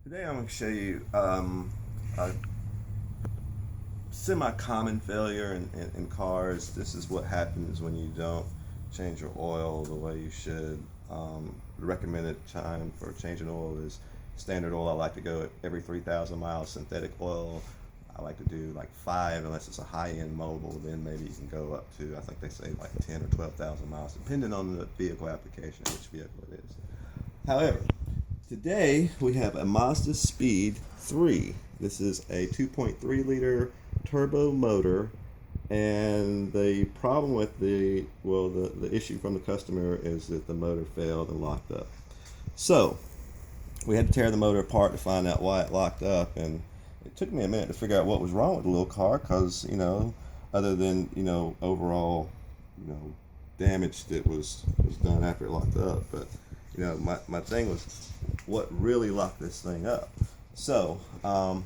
Today I'm going to show you a semi-common failure in cars. This is what happens when you don't change your oil the way you should. The recommended time for changing oil is standard oil. I like to go every 3,000 miles. Synthetic oil, I like to do like 5 unless it's a high-end mobile. Then maybe you can go up to, I think they say like 10 or 12,000 miles, depending on the vehicle application, which vehicle it is. However, today we have a Mazda Speed 3. This is a 2.3 liter turbo motor, and the problem with the issue from the customer is that the motor failed and locked up. So we had to tear the motor apart to find out why it locked up, and it took me a minute to figure out what was wrong with the little car, because other than overall damage that was done after it locked up. But my thing was, what really locked this thing up? So of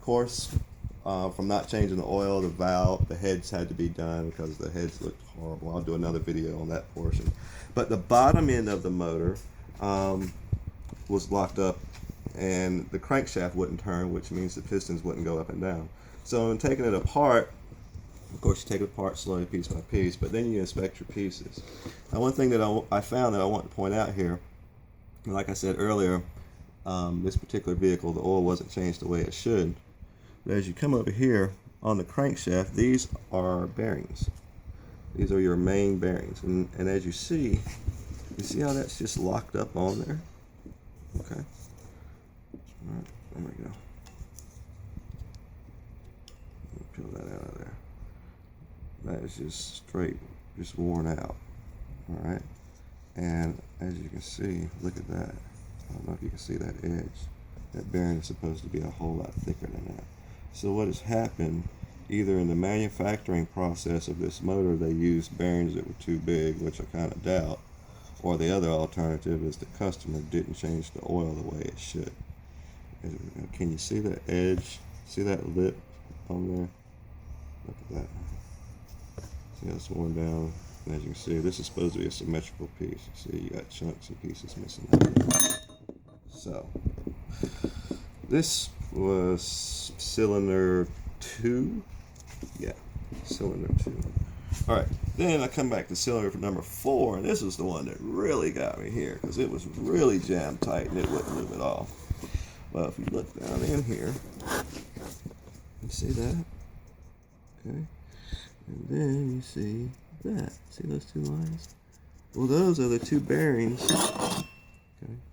course, from not changing the oil, the valve, the heads had to be done because the heads looked horrible. I'll do another video on that portion. But the bottom end of the motor was locked up, and the crankshaft wouldn't turn, which means the pistons wouldn't go up and down. So in taking it apart, of course, you take it apart slowly, piece by piece, but then you inspect your pieces. Now, one thing that I found that I want to point out here, like I said earlier, this particular vehicle, the oil wasn't changed the way it should. But as you come over here on the crankshaft, these are bearings. These are your main bearings. And as you see how that's just locked up on there? Okay. All right, there we go. Peel that out of there. That is just straight, just worn out. All right. And as you can see, look at that. I don't know if you can see that edge. That bearing is supposed to be a whole lot thicker than that. So what has happened, either in the manufacturing process of this motor, they used bearings that were too big, which I kind of doubt, or the other alternative is the customer didn't change the oil the way it should. Can you see that edge? See that lip on there? Look at that. See how it's worn down? And as you can see, this is supposed to be a symmetrical piece. See, you got chunks and pieces missing out. So, this was cylinder 2. Yeah, cylinder 2. Alright, then I come back to cylinder for number 4, and this was the one that really got me here, because it was really jammed tight and it wouldn't move at all. Well, if you look down in here, you see that? Okay. And then you see that. See those two lines? Well, those are the two bearings. Okay.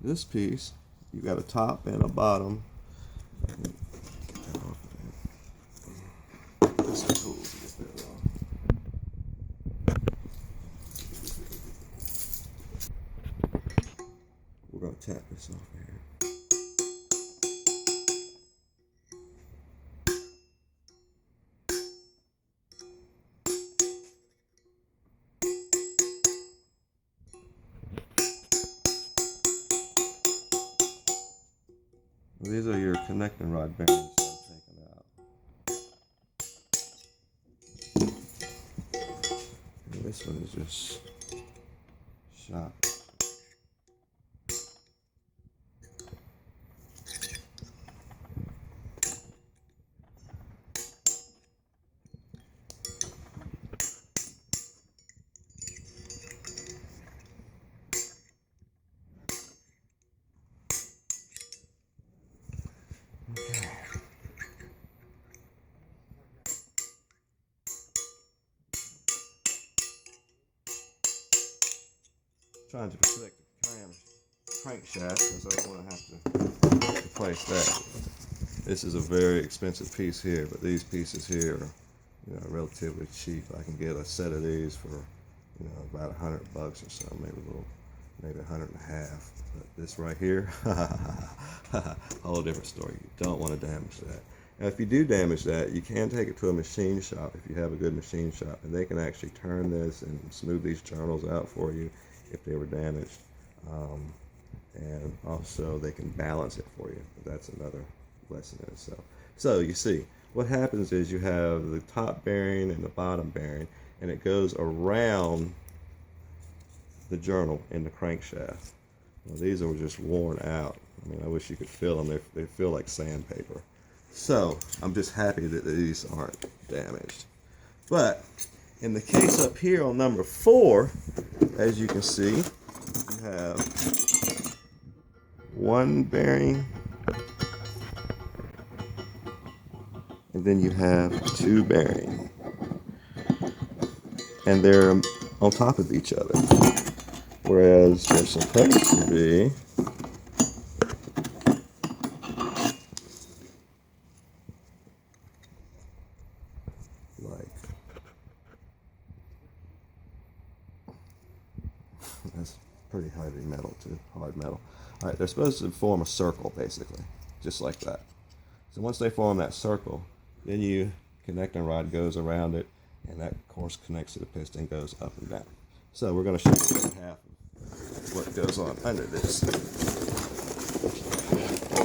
This piece, you got a top and a bottom. This is cool to get that off. We're going to tap this off here. These are your connecting rod bearings that I'm taking out. And this one is just shot. Okay. Trying to protect the crankshaft because I don't want to have to replace that. This is a very expensive piece here, but these pieces here are relatively cheap. I can get a set of these for about $100 or so, maybe $100 and a half. But this right here, whole different story. You don't want to damage that. Now, if you do damage that, you can take it to a machine shop if you have a good machine shop, and they can actually turn this and smooth these journals out for you if they were damaged. And also they can balance it for you. That's another lesson in itself. So you see, what happens is you have the top bearing and the bottom bearing, and it goes around the journal in the crankshaft. Well, these are just worn out. I mean, I wish you could feel them. They feel like sandpaper. So I'm just happy that these aren't damaged. But in the case up here on number 4, as you can see, you have one bearing, and then you have 2 bearings, and they're on top of each other. Whereas they're supposed to be like, that's pretty heavy metal too, hard metal. All right, they're supposed to form a circle basically, just like that. So once they form that circle, then you connecting rod goes around it, and that course connects to the piston, goes up and down. So we're going to show you the other half of what goes on under this.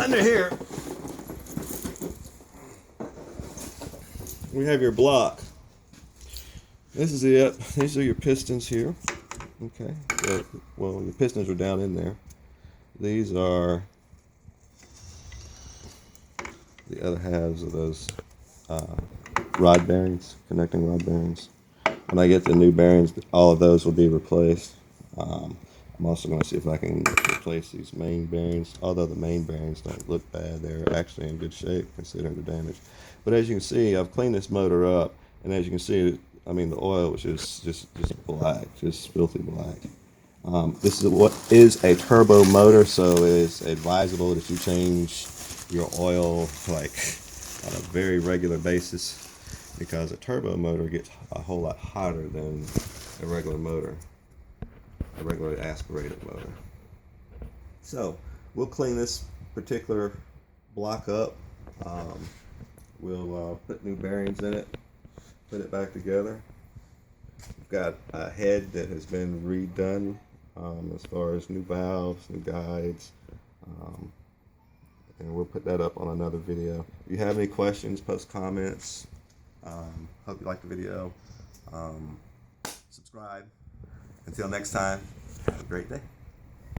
Under here, we have your block. This is it. These are your pistons here. Okay. So, well, your pistons are down in there. These are the other halves of those rod bearings, connecting rod bearings. When I get the new bearings, all of those will be replaced. I'm also going to see if I can replace these main bearings. Although the main bearings don't look bad, they're actually in good shape considering the damage. But as you can see, I've cleaned this motor up, and as you can see, I mean, the oil was just black, just filthy black. This is what is a turbo motor, so it is advisable that you change your oil like on a very regular basis, because a turbo motor gets a whole lot hotter than a regular motor, a regular aspirated motor. So we'll clean this particular block up. We'll put new bearings in it, put it back together. We've got a head that has been redone as far as new valves, new guides, and we'll put that up on another video. If you have any questions, post comments. Hope you like the video. Subscribe. Until next time, have a great day.